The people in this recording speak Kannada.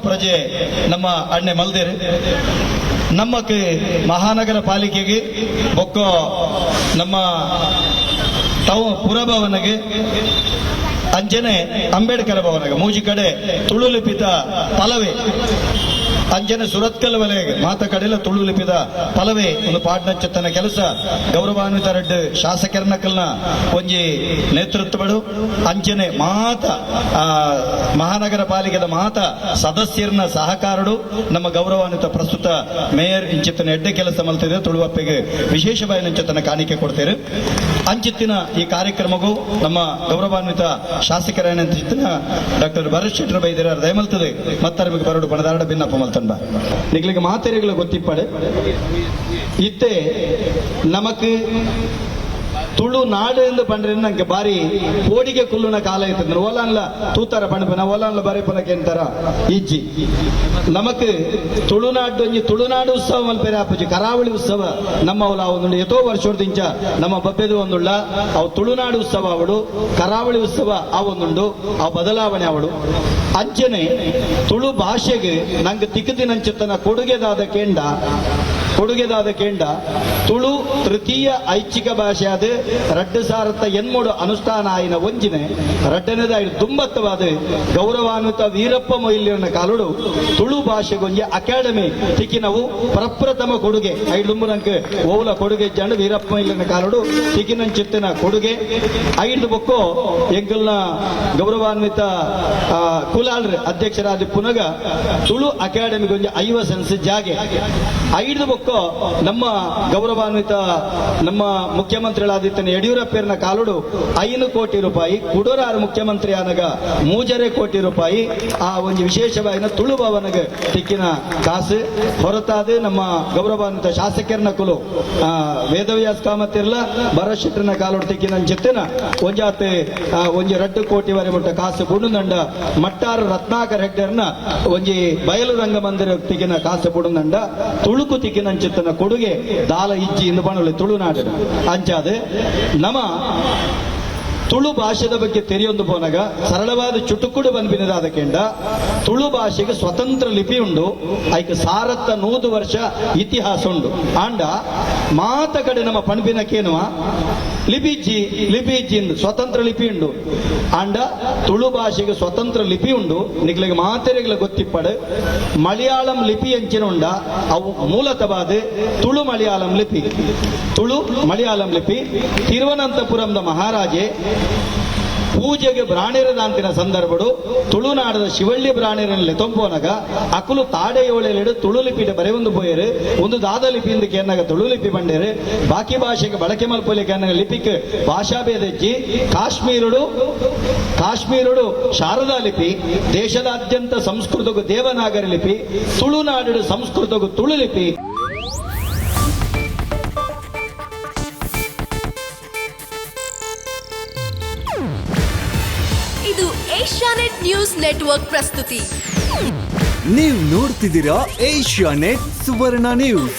ಪ್ರಜೆ ನಮ್ಮ ಅಣ್ಣೆ ಮಲ್ದೇರು ನಮ್ಮಕ್ಕೆ ಮಹಾನಗರ ಪಾಲಿಕೆಗೆ ಬೊಕ್ಕ ನಮ್ಮ ಪುರಭವನಗೆ ಅಂಜನೆ ಅಂಬೇಡ್ಕರ್ ಭವನಗೆ ಮೂಜಿ ಕಡೆ ತುಳು ಲಿಪಿತ ಪಲವೇ ಅಂಜನೆ ಸುರತ್ಕಲ್ ವಲಯಗೆ ಮಾತ ಕಡೆಲ್ಲ ತುಳು ಲಿಪಿದ ಪಲವೇ ಒಂದು ಪಾಡ್ನಚ್ಚತನ ಕೆಲಸ ಗೌರವಾನ್ವಿತ ರೆಡ್ಡು ಶಾಸಕರನಕಲ್ನ ಒಂಜಿ ನೇತೃತ್ವಡು ಅಂಜನೆ ಮಾತ ಮಹಾನಗರ ಪಾಲಿಕೆದ ಮಾತ ಸದಸ್ಯರನ್ನ ಸಹಕಾರಡು ನಮ್ಮ ಗೌರವಾನ್ವಿತ ಪ್ರಸ್ತುತ ಮೇಯರ್ ಇಂಚಿತ್ತನ ಎಡ್ಡೆ ಕೆಲಸ ಮಲ್ತಿದೆ ತುಳುವಪ್ಪೆಗೆ ವಿಶೇಷವಾಗಿ ಇಂಚಿತ್ತನ ಕಾಣಿಕೆ ಕೊಡ್ತೇವೆ ಅಂಚಿತ್ತಿನ ಈ ಕಾರ್ಯಕ್ರಮಗೂ ನಮ್ಮ ಗೌರವಾನ್ವಿತ ಶಾಸಕರೇನಂಚಿತ್ತಿನ ಡಾಕ್ಟರ್ ಭರತ್ ಶೆಟ್ಟರ್ ಬೈದಿರ ದಯಮಲ್ತದೆ ಮತ್ತರ್ಮಿಗೆ ಬರಡು ಬಣದಾರಡ ಭಿನ್ನಪ್ಪ ಮಲ್ತಂಡ ನಿಗ್ಲಿಗೆ ಮಾತೆರೆಗಳು ಗೊತ್ತಿಪ್ಪಡೆ ಇತ್ತೆ ನಮಕ್ ತುಳು ನಾಡು ಎಂದು ಪಂಡ್ರೆ ನಂಗೆ ಬಾರಿ ಕೋಡಿಗೆ ಕುಲ್ಲುನ ಕಾಲ ಇರ್ತಂದ್ರೆ ಓಲಾನ್ಲ ತೂತಾರ ಪಣಪನ ಓಲಾನ್ಲ ಬರೆ ಪನಕ್ಕೆ ಅಂತಾರ ಇಜ್ಜಿ ನಮಕ್ ತುಳುನಾಡು ಒಂಜಿ ತುಳುನಾಡು ಉತ್ಸವ ಮಲ್ಪೇರೆ ಆಪುಜಿ ಕರಾವಳಿ ಉತ್ಸವ ನಮ್ಮ ಅವಲ ಒಂದು ಎಷ್ಟೋ ವರ್ಷದಿಂದ ನಮ್ಮ ಬಬ್ಬೆದು ಒಂದುಳ್ಳ ಅವು ತುಳುನಾಡು ಉತ್ಸವ ಅವಳು ಕರಾವಳಿ ಉತ್ಸವ ಆ ಒಂದುಂಡು ಅವು ಬದಲಾವಣೆ ಅವಳು ಅಂಚನೆ ತುಳು ಭಾಷೆಗೆ ನಂಗೆ ತಿಕ್ಕದಿನಂಚತನ ಕೊಡುಗೆದಾದ ಕೇಂಡ ತುಳು ತೃತೀಯ ಐಚ್ಛಿಕ ಭಾಷೆ ಅದು 2008 ಅನುಷ್ಠಾನ ಆಯಿನ ಒಂಜಿನೆ ರಡ್ಡನೇದಾಯಿ ತುಂಬತ್ತವಾದ ಗೌರವಾನ್ವಿತ ವೀರಪ್ಪ ಮೊಯ್ಲಿನ ಕಾಲುಡು ತುಳು ಭಾಷೆಗೊಂಜಿ ಅಕಾಡೆಮಿ ತಿಕ್ಕಿನವು ಪ್ರಪ್ರಥಮ ಕೊಡುಗೆ ಐದು ನಂಗೆ ಓಲ ಕೊಡುಗೆ ಜಂಡು ವೀರಪ್ಪ ಮೊಯ್ಲಿನ ಕಾಲುಡು ತಿಕ್ಕಿನಂಚಿತ್ತಿನ ಕೊಡುಗೆ ಐದು ಬೊಕ್ಕೋ ಎಂಕಲ್ನ ಗೌರವಾನ್ವಿತ ಕುಲಾಳ್ರೆ ಅಧ್ಯಕ್ಷರಾದ ಪುನಗ ತುಳು ಅಕಾಡೆಮಿಗೊಂಜಿ 50 ಸೆನ್ಸ್ ಜಾಗೆ ಐದು ಬೊಕ್ಕೋ ನಮ್ಮ ಗೌರವಾನ್ವಿತ ನಮ್ಮ ಮುಖ್ಯಮಂತ್ರಿಗಳಾದಿತ್ಯನ ಯಡಿಯೂರಪ್ಪನ ಕಾಲುಡು 5 ಕೋಟಿ ರೂಪಾಯಿ ಕುಡೂರಾರು ಮುಖ್ಯಮಂತ್ರಿ ಆನಗ 3 ಕೋಟಿ ರೂಪಾಯಿ ಆ ಒಂದು ವಿಶೇಷವಾಗಿ ತುಳು ಭವನಗೆ ತಿಕ್ಕಿನ ಕಾಸು ಹೊರತಾದ ನಮ್ಮ ಗೌರವಾನ್ವಿತ ಶಾಸಕರನ ಕುಲು ವೇದವ್ಯಾಸ ಕಾಮತ್ತಿರ್ಲ ಭರತ್ ಶೆಟ್ಟರ್ನ ಕಾಲುಡು ತಿಕ್ಕಿನ ಜೊತೆನ ಒಂಜಾತೆ ಒಂಜಿ 2 ಕೋಟಿ ವರೆ ಮುಟ್ಟ ಕಾಸು ಬುಡುಂದಂಡ ಮಟ್ಟಾರು ರತ್ನಾಕರ್ ಹೆಗ್ಡರ್ನ ಒಂಜಿ ಬಯಲು ರಂಗ ಮಂದಿರ ತಿಕ್ಕಿನ ಕಾಸು ಬುಡುಂದಂಡ ತುಳುಕು ತಿಕ್ಕಿನ ಚಿತ್ತನ ಕೊಡುಗೆ ದಾಲ ಇಜ್ಜಿ ಇಂದು ಬಣ್ಣಲಿ ತುಳುನಾಡು ಅಂಚಾದ ನಮ್ಮ ತುಳು ಭಾಷೆದ ಬಗ್ಗೆ ತೆರೆಯೊಂದು ಪೋನಾಗ ಸರಳವಾದ ಚುಟುಕುಡು ಬಂದ್ಬಿನದಾದ ಕೆಂಡ ತುಳು ಭಾಷೆಗೆ ಸ್ವತಂತ್ರ ಲಿಪಿ ಉಂಡು ಐಕೆ ಸಾರತ್ತ 100 ವರ್ಷ ಇತಿಹಾಸ ಉಂಡು ಆಂಡ ಮಾತ ಕಡೆ ನಮ್ಮ ಪಣಬಿನಕ್ಕೇನುವ ಲಿಪಿಜ್ಜಿ ಸ್ವತಂತ್ರ ಲಿಪಿ ಉಂಡು ಆಂಡ ತುಳು ಭಾಷೆಗೆ ಸ್ವತಂತ್ರ ಲಿಪಿ ಉಂಡು ನಿಗ್ಲಿಗೆ ಮಾತೆರೆಗಳ ಗೊತ್ತಿಪ್ಪಡು ಮಲಯಾಳಂ ಲಿಪಿ ಎಂಚಿನ ಉಂಡ ಅವು ಮೂಲತವಾದ ತುಳು ಮಲಯಾಳಂ ಲಿಪಿ ತಿರುವನಂತಪುರಂದ ಮಹಾರಾಜೆ ಪೂಜೆಗೆ ಬ್ರಾಣಿರದಾಂತಿನ ಸಂದರ್ಭಡು ತುಳುನಾಡದ ಶಿವಳ್ಳಿ ಬ್ರಾಣಿರಲ್ಲಿ ತೊಂಪೋನಗ ಅಕುಲು ತಾಡೆಯೋಳೆಲೆಡು ತುಳು ಲಿಪಿಟ ಬರೆಯೊಂದು ಪೋಯರು ಒಂದು ದಾದ ಲಿಪಿಯಿಂದ ಕೇನಾಗ ತುಳು ಲಿಪಿ ಬಂಡೇರು ಬಾಕಿ ಭಾಷೆಗೆ ಬಳಕೆ ಮಲ್ಪೊಲಿ ಕೇನಾಗ ಲಿಪಿಗೆ ಭಾಷಾಭೇದಜ್ಜಿ ಕಾಶ್ಮೀರುಡು ಶಾರದಾ ಲಿಪಿ ದೇಶದಾದ್ಯಂತ ಸಂಸ್ಕೃತಗೂ ದೇವನಾಗರಿ ಲಿಪಿ ತುಳುನಾಡು ಸಂಸ್ಕೃತಗೂ ತುಳು ಲಿಪಿ ಇದು ಏಷ್ಯಾನೆಟ್ ನ್ಯೂಸ್ ನೆಟ್ವರ್ಕ್ ಪ್ರಸ್ತುತಿ. ನೀವು ನೋಡ್ತಿದ್ದೀರಾ ಏಷ್ಯಾನೆಟ್ ಸುವರ್ಣ ನ್ಯೂಸ್.